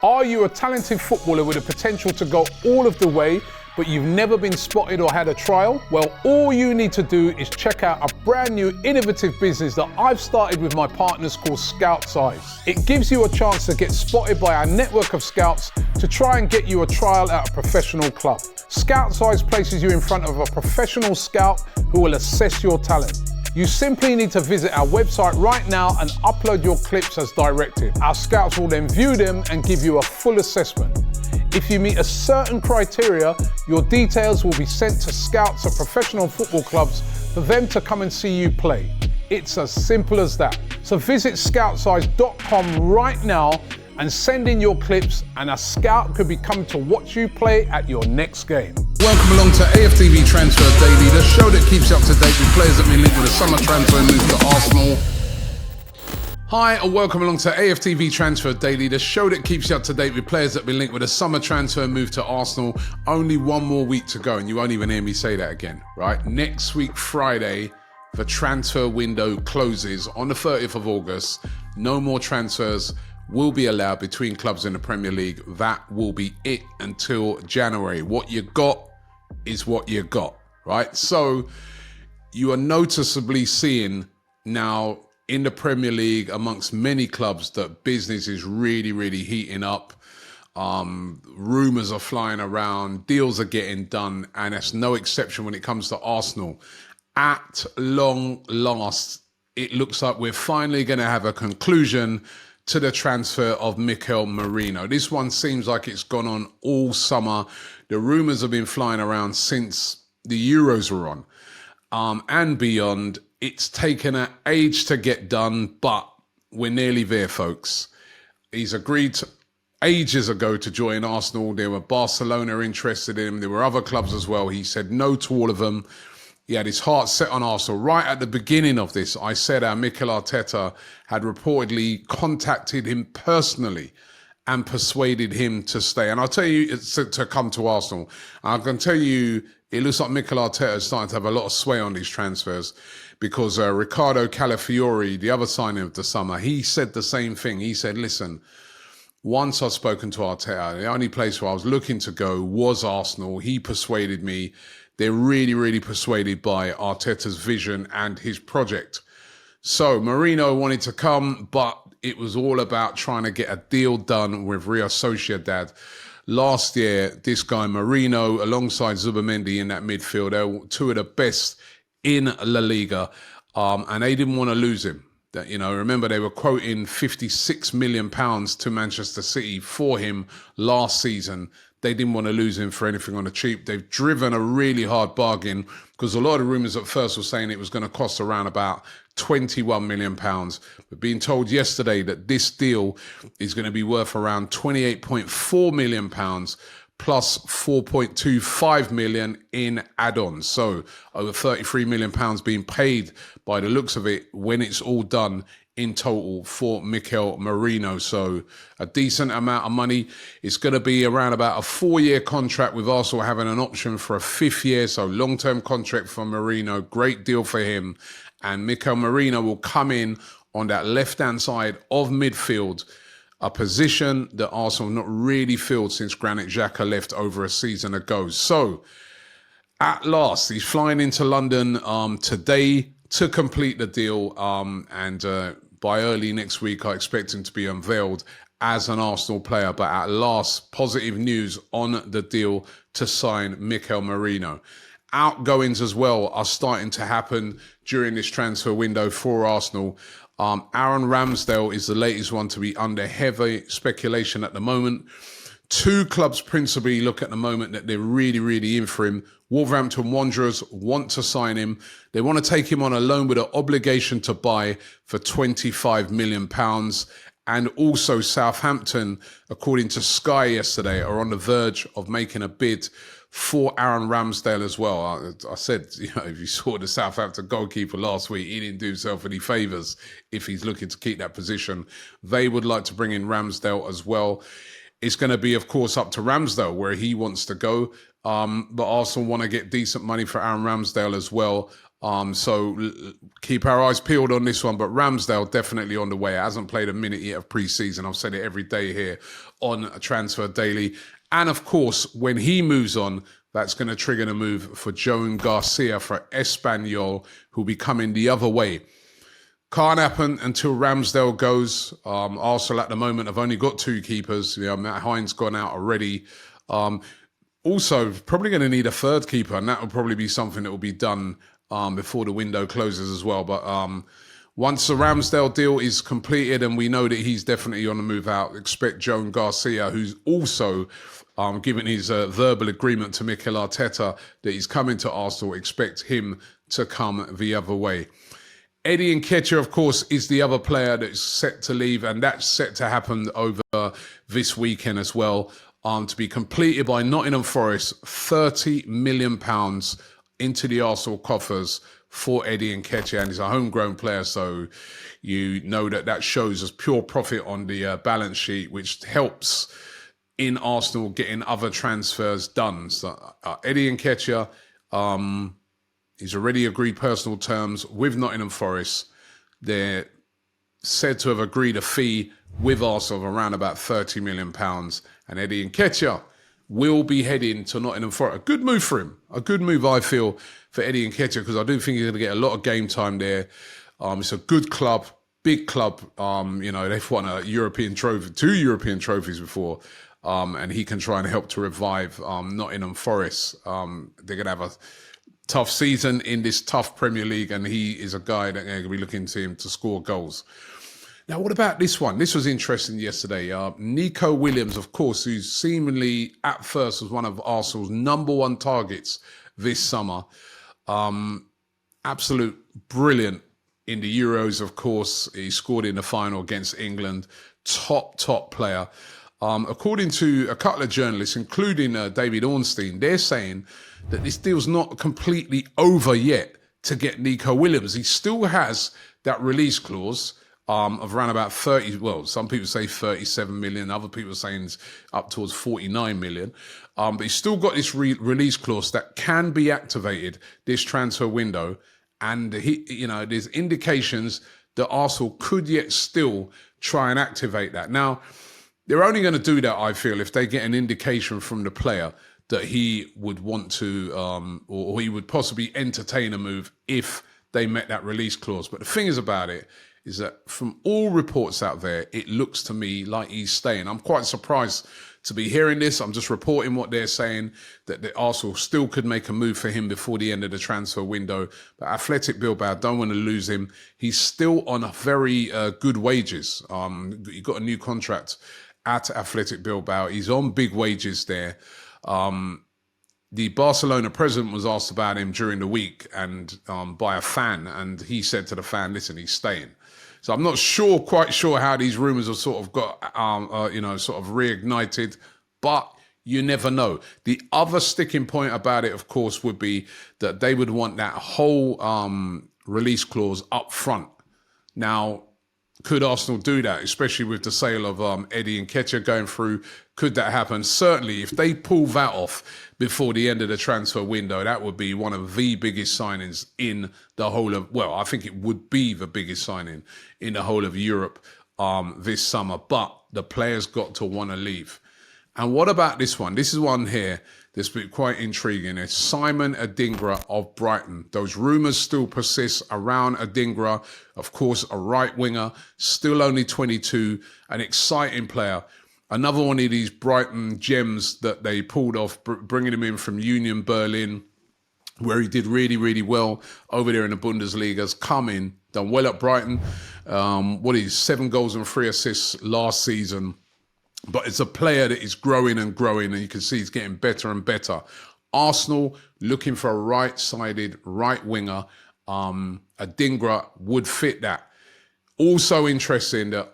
Are you a talented footballer with the potential to go all of the way, but you've never been spotted or had a trial? Well, all you need to do is check out a brand new innovative business that I've started with my partners called Scout Size. It gives you a chance to get spotted by our network of scouts to try and get you a trial at a professional club. Scout Size places you in front of a professional scout who will assess your talent. You simply need to visit our website right now and upload your clips as directed. Our scouts will then view them and give you a full assessment. If you meet a certain criteria, your details will be sent to scouts at professional football clubs for them to come and see you play. It's as simple as that. So visit scoutsize.com right now and send in your clips, and a scout could be coming to watch you play at your next game. Welcome along to AFTV Transfer Daily, the show that keeps you up to date with players that have been linked with a summer transfer move to Arsenal. Hi, and welcome along to AFTV Transfer Daily, the show that keeps you up to date with players that have been linked with a summer transfer move to Arsenal. Only one more week to go, and you won't even hear me say that again, right? Next week, Friday, the transfer window closes on the 30th of August. No more transfers will be allowed between clubs in the Premier League. That will be it until January. What you got is what you got, right? So you are noticeably seeing now in the Premier League amongst many clubs that business is really, really heating up. Rumours are flying around, deals are getting done, and that's no exception when it comes to Arsenal. At long last, it looks like we're finally going to have a conclusion to the transfer of Mikel Merino. This one seems like it's gone on all summer. The rumours have been flying around since the Euros were on, and beyond. It's taken an age to get done, but we're nearly there, folks. He's agreed ages ago to join Arsenal. There were Barcelona interested in him. There were other clubs as well. He said no to all of them. He had his heart set on Arsenal. Right at the beginning of this, I said our Mikel Arteta had reportedly contacted him personally and persuaded him to stay. And I'll tell you, to come to Arsenal. I can tell you, it looks like Mikel Arteta is starting to have a lot of sway on these transfers because Riccardo Calafiori, the other signing of the summer, he said the same thing. He said, listen, once I've spoken to Arteta, the only place where I was looking to go was Arsenal. He persuaded me. They're really, really persuaded by Arteta's vision and his project. So Merino wanted to come, but it was all about trying to get a deal done with Real Sociedad. Last year, this guy Merino, alongside Zubamendi in that midfield, they were two of the best in La Liga, and they didn't want to lose him. Remember they were quoting £56 million to Manchester City for him last season. They didn't want to lose him for anything on the cheap. They've driven a really hard bargain because a lot of rumours at first were saying it was going to cost around about £21 million. But being told yesterday that this deal is going to be worth around £28.4 million plus £4.25 million in add-ons. So over £33 million being paid by the looks of it when it's all done in total for Mikel Merino. So a decent amount of money. It's going to be around about a 4-year contract with Arsenal having an option for a 5th year. So long-term contract for Merino. Great deal for him. And Mikel Merino will come in on that left-hand side of midfield, a position that Arsenal have not really filled since Granit Xhaka left over a season ago. So at last, he's flying into London today to complete the deal. And by early next week, I expect him to be unveiled as an Arsenal player. But at last, positive news on the deal to sign Mikel Merino. Outgoings as well are starting to happen during this transfer window for Arsenal. Aaron Ramsdale is the latest one to be under heavy speculation at the moment. 2 clubs principally look at the moment that they're really, really in for him. Wolverhampton Wanderers want to sign him. They want to take him on a loan with an obligation to buy for £25 million. And also Southampton, according to Sky yesterday, are on the verge of making a bid for Aaron Ramsdale as well. I said, if you saw the Southampton goalkeeper last week, he didn't do himself any favours if he's looking to keep that position. They would like to bring in Ramsdale as well. It's going to be, of course, up to Ramsdale where he wants to go. But Arsenal want to get decent money for Aaron Ramsdale as well. So keep our eyes peeled on this one. But Ramsdale definitely on the way. Hasn't played a minute yet of pre-season. I've said it every day here on Transfer Daily. And of course, when he moves on, that's going to trigger the move for Joan García for Espanyol, who'll be coming the other way. Can't happen until Ramsdale goes. Arsenal at the moment have only got 2 keepers. Matt Hines gone out already. Also, probably going to need a 3rd keeper, and that will probably be something that will be done before the window closes as well. But once the Ramsdale deal is completed and we know that he's definitely on the move out, expect Joan García, who's also given his verbal agreement to Mikel Arteta that he's coming to Arsenal, expect him to come the other way. Eddie Nketiah, of course, is the other player that's set to leave, and that's set to happen over this weekend as well, to be completed by Nottingham Forest, £30 million into the Arsenal coffers for Eddie Nketiah, and he's a homegrown player, so you know that shows as pure profit on the balance sheet, which helps in Arsenal getting other transfers done. So Eddie Nketiah, he's already agreed personal terms with Nottingham Forest. They're said to have agreed a fee with Arsenal of around about £30 million. And Eddie Nketiah will be heading to Nottingham Forest. A good move for him. A good move, I feel, for Eddie Nketiah, because I do think he's going to get a lot of game time there. It's a good club, big club. They've won a European trophy, 2 European trophies before. And he can try and help to revive Nottingham Forest. They're going to have a tough season in this tough Premier League, and he is a guy that going to be looking to him to score goals. Now, what about this one? This was interesting yesterday. Nico Williams, of course, who seemingly at first was one of Arsenal's number 1 targets this summer. Absolute brilliant in the Euros, of course. He scored in the final against England. Top player. According to a couple of journalists, including David Ornstein, they're saying that this deal's not completely over yet to get Nico Williams. He still has that release clause of around about 30, well, some people say 37 million, other people are saying it's up towards 49 million. But he's still got this release clause that can be activated this transfer window. And there's indications that Arsenal could yet still try and activate that. Now, they're only going to do that, I feel, if they get an indication from the player that he would want to, or he would possibly entertain a move if they met that release clause. But the thing is about it is that from all reports out there, it looks to me like he's staying. I'm quite surprised to be hearing this. I'm just reporting what they're saying, that the Arsenal still could make a move for him before the end of the transfer window. But Athletic Bilbao don't want to lose him. He's still on a very good wages. He got a new contract at Athletic Bilbao. He's on big wages there. The Barcelona president was asked about him during the week and by a fan, and he said to the fan, listen, he's staying. So I'm not quite sure how these rumours have sort of got, sort of reignited, but you never know. The other sticking point about it, of course, would be that they would want that whole release clause up front. Now, could Arsenal do that, especially with the sale of Eddie Nketiah going through? Could that happen? Certainly, if they pull that off before the end of the transfer window, that would be one of the biggest signings in the whole of, well, I think it would be the biggest signing in the whole of Europe this summer. But the players got to want to leave. And what about this one? This is one here that's been quite intriguing. It's Simon Adingra of Brighton. Those rumours still persist around Adingra. Of course, a right winger, still only 22, an exciting player. Another one of these Brighton gems that they pulled off, bringing him in from Union Berlin, where he did really, really well over there in the Bundesliga. Has come in, done well at Brighton. 7 goals and 3 assists last season. But it's a player that is growing and growing, and you can see he's getting better and better. Arsenal looking for a right-sided right winger. Adingra would fit that. Also interesting that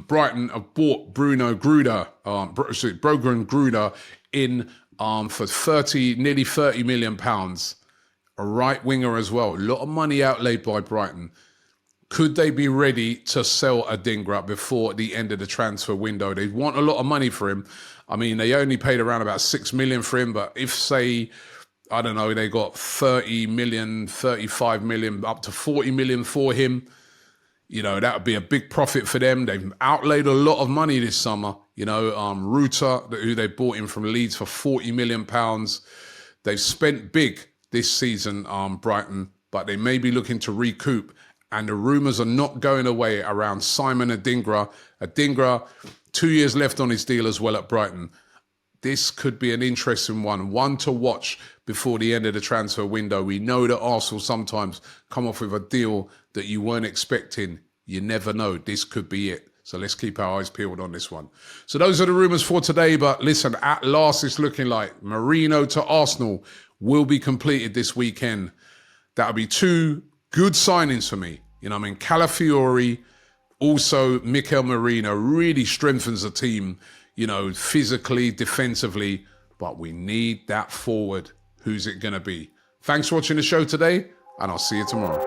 Brighton have bought Brogan Gruder in for nearly 30 million pounds. A right winger as well. A lot of money outlaid by Brighton. Could they be ready to sell Adingra before the end of the transfer window? They want a lot of money for him. I mean, they only paid around about 6 million for him, but if, say, I don't know, they got 30 million, 35 million, up to 40 million for him, you know, that would be a big profit for them. They've outlaid a lot of money this summer. You know, Ruta, who they bought in from Leeds for £40 million. They've spent big this season, Brighton, but they may be looking to recoup. And the rumours are not going away around Simon Adingra. Adingra, 2 years left on his deal as well at Brighton. This could be an interesting one to watch before the end of the transfer window. We know that Arsenal sometimes come off with a deal that you weren't expecting. You never know. This could be it. So let's keep our eyes peeled on this one. So those are the rumours for today. But listen, at last it's looking like Merino to Arsenal will be completed this weekend. That'll be two good signings for me. You know what I mean? Calafiori, also Mikel Merino, really strengthens the team, you know, physically, defensively. But we need that forward. Who's it going to be? Thanks for watching the show today, and I'll see you tomorrow.